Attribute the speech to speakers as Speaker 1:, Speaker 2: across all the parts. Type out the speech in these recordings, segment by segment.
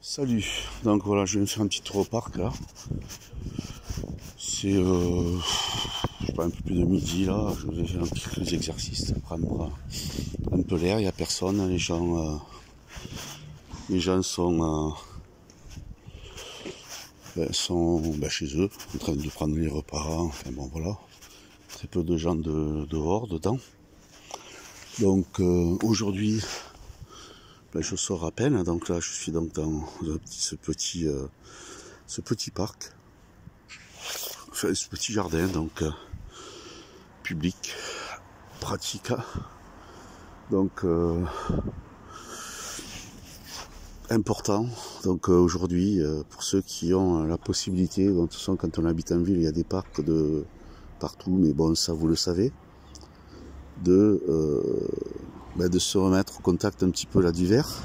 Speaker 1: Salut, donc voilà, je viens de faire un petit tour au parc là. C'est je sais pas, un peu plus de midi là. Je vais faire un petit peu d'exercice, prendre un peu l'air. Il n'y a personne, les gens sont chez eux, en train de prendre les repas. Enfin bon voilà, très peu de gens dehors, dedans. Donc aujourd'hui, je sors à peine. Donc là, je suis donc dans ce petit parc. Enfin, ce petit jardin donc public, pratique, donc important. Donc aujourd'hui, pour ceux qui ont la possibilité, de toute façon quand on habite en ville, il y a des parcs de partout, mais bon, ça vous le savez, de se remettre au contact un petit peu là du vert.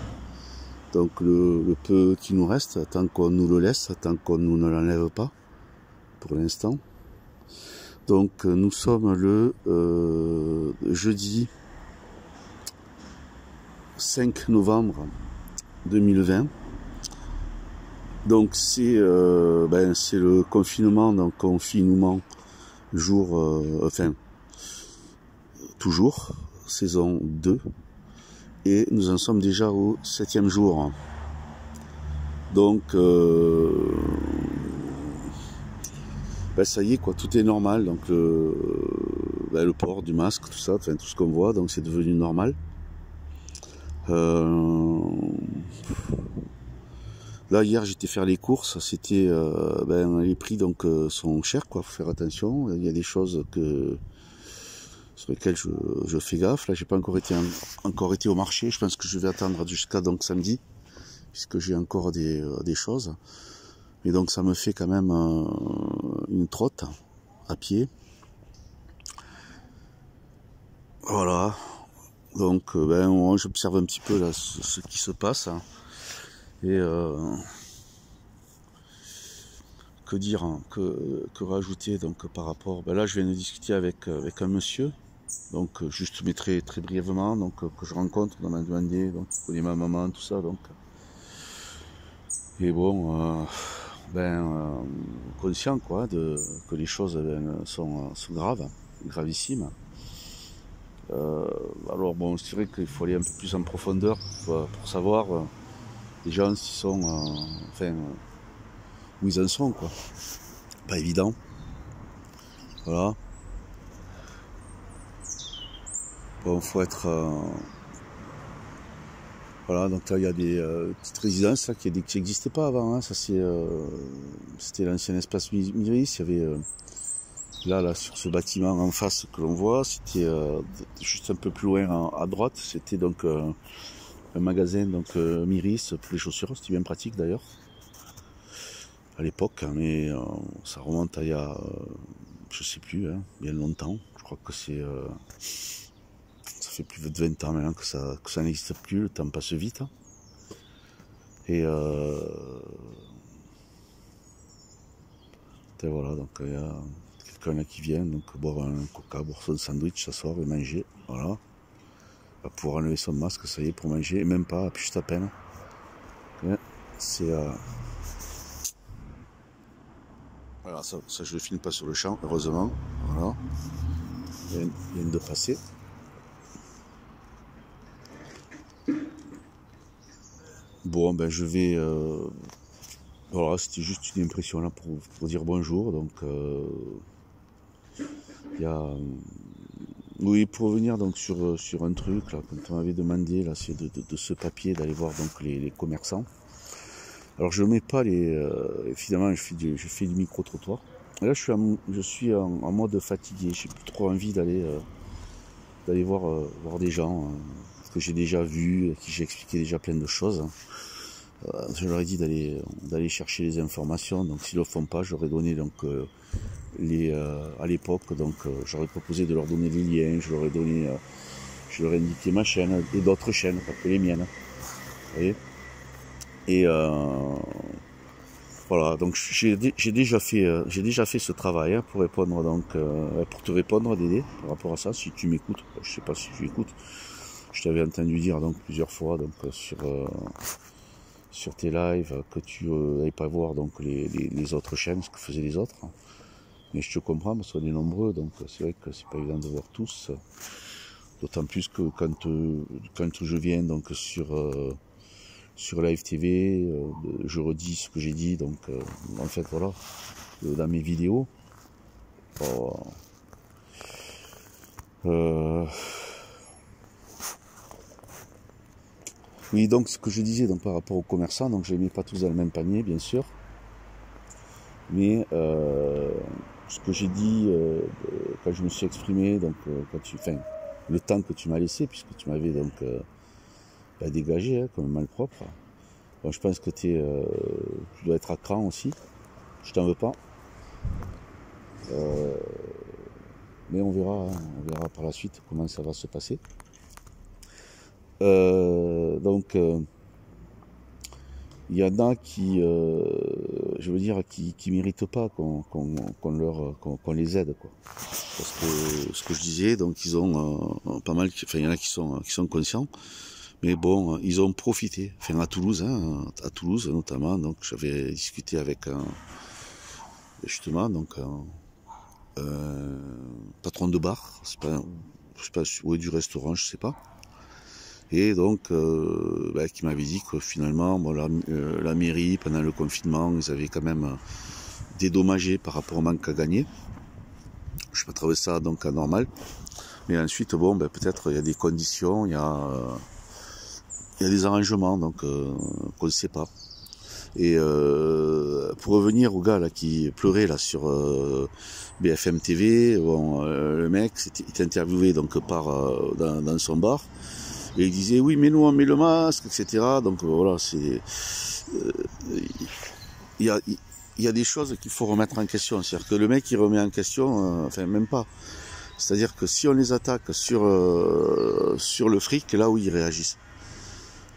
Speaker 1: Donc le peu qui nous reste, tant qu'on nous le laisse, tant qu'on nous ne l'enlève pas, pour l'instant. Donc nous sommes le jeudi 5 novembre 2020. Donc c'est le confinement, donc confinement toujours, saison 2. Et nous en sommes déjà au 7e jour. Donc ça y est quoi, tout est normal. Donc le port du masque, tout ça, enfin tout ce qu'on voit, donc c'est devenu normal. Là hier j'étais faire les courses, c'était les prix donc sont chers quoi, faut faire attention. Il y a des choses sur lesquelles je fais gaffe. Là j'ai pas encore été au marché, je pense que je vais attendre jusqu'à donc samedi, puisque j'ai encore des choses. Et donc ça me fait quand même une trotte à pied. Voilà. Donc j'observe un petit peu là ce qui se passe. Et que dire, hein, que rajouter donc par rapport. Là je viens de discuter avec un monsieur. Donc juste mais très brièvement, donc que je rencontre, on m'a demandé, donc il connaît ma maman, tout ça, donc. Et bon, conscient quoi que les choses sont graves, gravissimes. Alors bon, c'est vrai qu'il faut aller un peu plus en profondeur pour savoir les gens s'ils sont, où ils en sont quoi. Pas évident. Voilà. Bon, faut être. Voilà, donc là il y a des petites résidences là, qui n'existaient pas avant. Hein. Ça c'était l'ancien espace Myris. Il y avait là sur ce bâtiment en face que l'on voit, c'était juste un peu plus loin à droite. C'était donc un magasin donc Myris pour les chaussures. C'était bien pratique d'ailleurs à l'époque, mais ça remonte à il y a je sais plus, hein, bien longtemps. Je crois que c'est ça fait plus de 20 ans maintenant que ça n'existe plus, le temps passe vite. Et voilà, donc il y a quelqu'un là qui vient donc boire un coca, boire son sandwich, s'asseoir et manger. Voilà. Va pouvoir enlever son masque, ça y est, pour manger, et même pas, juste à peine. C'est voilà, ça je le filme pas sur le champ, heureusement. Voilà. Il vient de passer. Bon, je vais. Voilà, c'était juste une impression là pour dire bonjour. Donc, il y a. Oui, pour revenir donc sur un truc là, quand on m'avait demandé là, c'est de ce papier d'aller voir donc les commerçants. Alors je mets pas finalement je fais du micro-trottoir. Et là je suis en mode fatigué, j'ai plus trop envie d'aller voir des gens que j'ai déjà vus, à qui j'ai expliqué déjà plein de choses. Je leur ai dit d'aller chercher les informations, donc s'ils le font pas, j'aurais donné donc à l'époque, donc j'aurais proposé de leur donner les liens, je leur ai indiqué ma chaîne et d'autres chaînes, pas que les miennes. Vous voyez. Et voilà, donc j'ai déjà fait ce travail hein, pour répondre donc pour te répondre Dédé par rapport à ça, si tu m'écoutes. Je sais pas si tu écoutes. Je t'avais entendu dire donc plusieurs fois donc sur tes lives, que tu n'allais pas voir donc les autres chaînes, ce que faisaient les autres. Mais je te comprends, parce qu'on est nombreux, donc c'est vrai que c'est pas évident de voir tous. D'autant plus que quand je viens donc sur Live TV, je redis ce que j'ai dit, donc en fait voilà, dans mes vidéos. Oui, donc ce que je disais donc par rapport aux commerçants, donc je les mets pas tous dans le même panier, bien sûr. Mais ce que j'ai dit quand je me suis exprimé, donc le temps que tu m'as laissé, puisque tu m'avais donc dégagé comme un malpropre. Bon, je pense que tu dois être à cran aussi. Je t'en veux pas. Mais on verra par la suite comment ça va se passer. Il y en a qui, je veux dire, qui méritent pas qu'on les aide, quoi. Parce que ce que je disais, donc ils ont pas mal, enfin il y en a qui sont conscients, mais bon, ils ont profité. Enfin à Toulouse notamment, donc j'avais discuté avec justement donc un patron de bar, je sais pas, ou du restaurant, je sais pas. Et donc, qui m'avait dit que finalement, bon, la mairie, pendant le confinement, ils avaient quand même dédommagé par rapport au manque à gagner. Je peux trouver ça donc anormal. Mais ensuite, bon, peut-être il y a des conditions, il y a des arrangements, donc qu'on ne sait pas. Et pour revenir au gars là qui pleurait là sur BFM TV, bon, le mec était interviewé donc dans son bar. Et il disait oui mais nous on met le masque, etc. Donc voilà, c'est il y a des choses qu'il faut remettre en question. C'est-à-dire que le mec il remet en question, enfin même pas. C'est-à-dire que si on les attaque sur le fric, là où ils réagissent.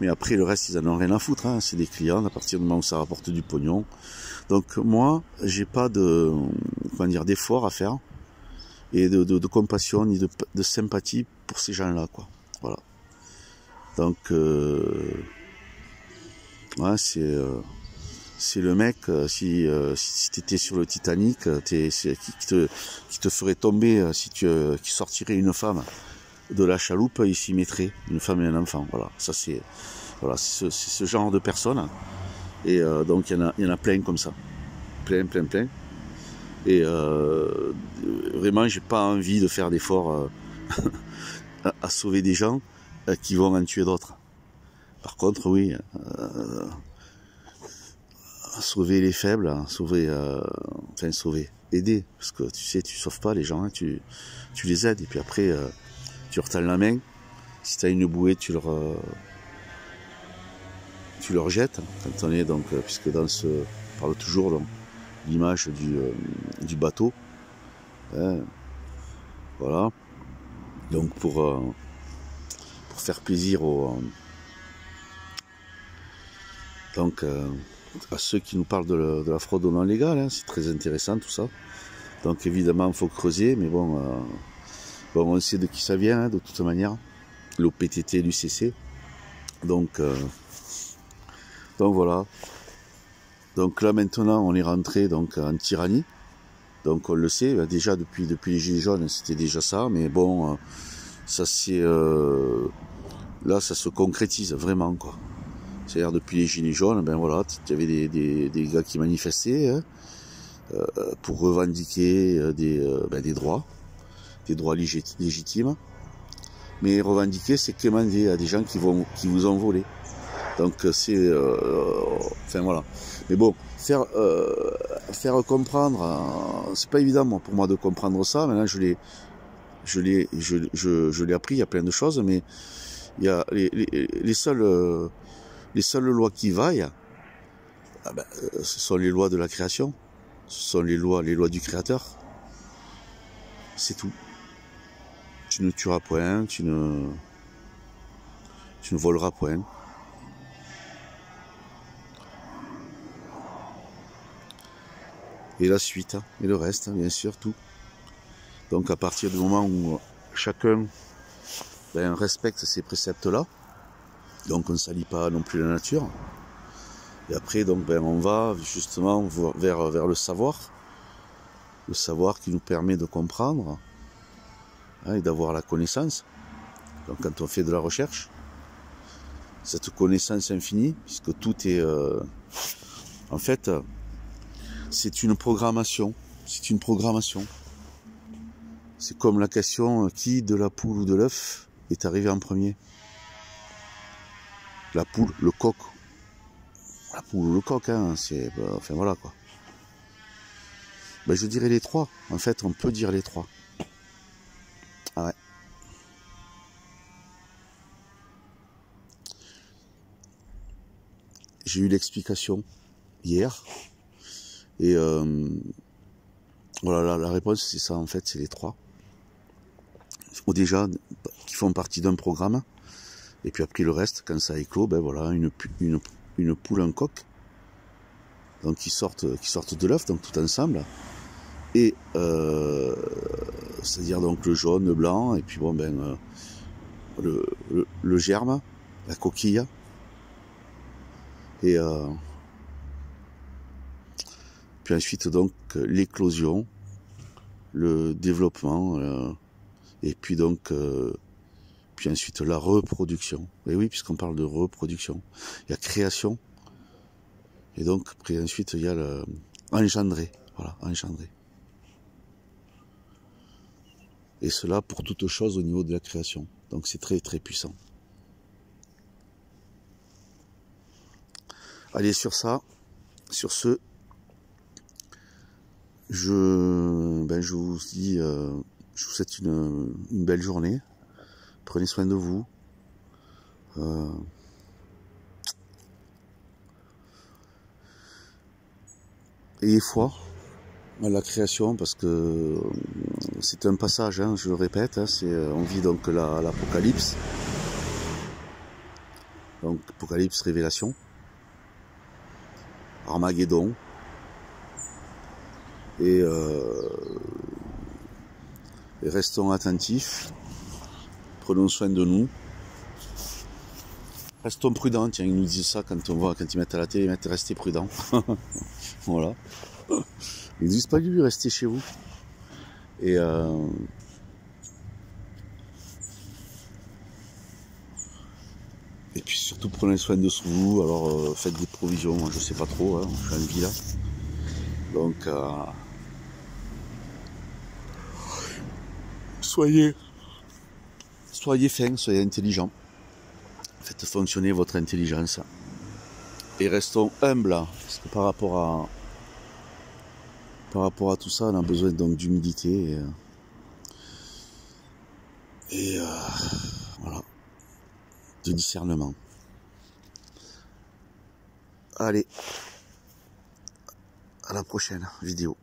Speaker 1: Mais après le reste ils en ont rien à foutre, hein. C'est des clients à partir du moment où ça rapporte du pognon. Donc moi j'ai pas d'effort à faire et de compassion ni de sympathie pour ces gens-là, quoi. Voilà. Donc, ouais, c'est le mec, si t'étais sur le Titanic, qui te ferait tomber, qui sortirait une femme de la chaloupe, il s'y mettrait, une femme et un enfant. Voilà, ça c'est ce genre de personnes. Et donc il y en a plein comme ça, plein. Et vraiment, j'ai pas envie de faire d'efforts à sauver des gens qui vont en tuer d'autres. Par contre, oui, sauver les faibles, aider, parce que tu sais, tu sauves pas les gens, hein, tu les aides, et puis après, tu leur tends la main, si tu as une bouée, tu leur jettes, quand on est donc, puisque on parle toujours donc, l'image du bateau, hein, voilà, donc pour faire plaisir à ceux qui nous parlent de la fraude non légale, hein, c'est très intéressant tout ça. Donc évidemment il faut creuser, mais bon, on sait de qui ça vient, hein, de toute manière, l'OPTT, l'UCC. Donc voilà. Donc là maintenant on est rentré donc en tyrannie. Donc on le sait, déjà depuis les Gilets jaunes c'était déjà ça, mais bon, ça c'est là ça se concrétise vraiment, quoi. C'est-à-dire depuis les Gilets jaunes, voilà, il y avait des gars qui manifestaient, hein, pour revendiquer des droits légitimes. Mais revendiquer, c'est quémander à des gens qui vous ont volé. Donc c'est, enfin voilà. Mais bon, faire comprendre, c'est pas évident pour moi de comprendre ça. Maintenant, je l'ai appris. Il y a plein de choses, mais il y a les seules lois qui vaillent, ce sont les lois de la création, ce sont les lois du créateur. C'est tout. Tu ne tueras point, tu ne voleras point. Et la suite, et le reste, bien sûr, tout. Donc à partir du moment où chacun respecte ces préceptes-là, donc on ne salit pas non plus la nature, Et après, donc, ben, on va justement vers le savoir qui nous permet de comprendre, hein, et d'avoir la connaissance. Donc, quand on fait de la recherche, cette connaissance infinie, puisque tout est... en fait, c'est une programmation. C'est une programmation. C'est comme la question, qui de la poule ou de l'œuf est arrivé en premier? La poule, le coq. La poule ou le coq, hein, c'est... enfin voilà quoi. Ben, je dirais les trois. En fait, on peut dire les trois. Ah ouais. J'ai eu l'explication hier. Et voilà, la réponse, c'est ça, en fait, c'est les trois. Ou déjà, qui font partie d'un programme. Et puis après, le reste, quand ça éclot, ben voilà, une poule, un coq. Donc, qui sortent de l'œuf, donc tout ensemble. Et c'est-à-dire donc le jaune, le blanc, et puis bon ben le germe, la coquille, et puis ensuite donc l'éclosion, le développement, et puis donc puis ensuite la reproduction. Et oui, puisqu'on parle de reproduction, il y a création, et donc après ensuite il y a le engendrer, voilà, engendrer. Et cela pour toute chose au niveau de la création. Donc c'est très très puissant. Allez, sur ce, je vous dis, je vous souhaite une belle journée. Prenez soin de vous. Ayez foi à la création, parce que c'est un passage, hein, je le répète, hein, on vit donc l'apocalypse. Donc apocalypse, révélation, Armageddon. Et restons attentifs, prenons soin de nous, restons prudents. Tiens, ils nous disent ça quand ils mettent à la télé, ils mettent restez prudents. Voilà. Ils disent pas du restez chez vous. Et puis surtout prenez soin de vous. Alors faites des provisions, moi, je sais pas trop, hein, je suis en villa. Donc soyez fins, soyez intelligents. Faites fonctionner votre intelligence. Et restons humbles, parce que par rapport à tout ça, on a besoin donc d'humilité et voilà, de discernement. Allez, à la prochaine vidéo.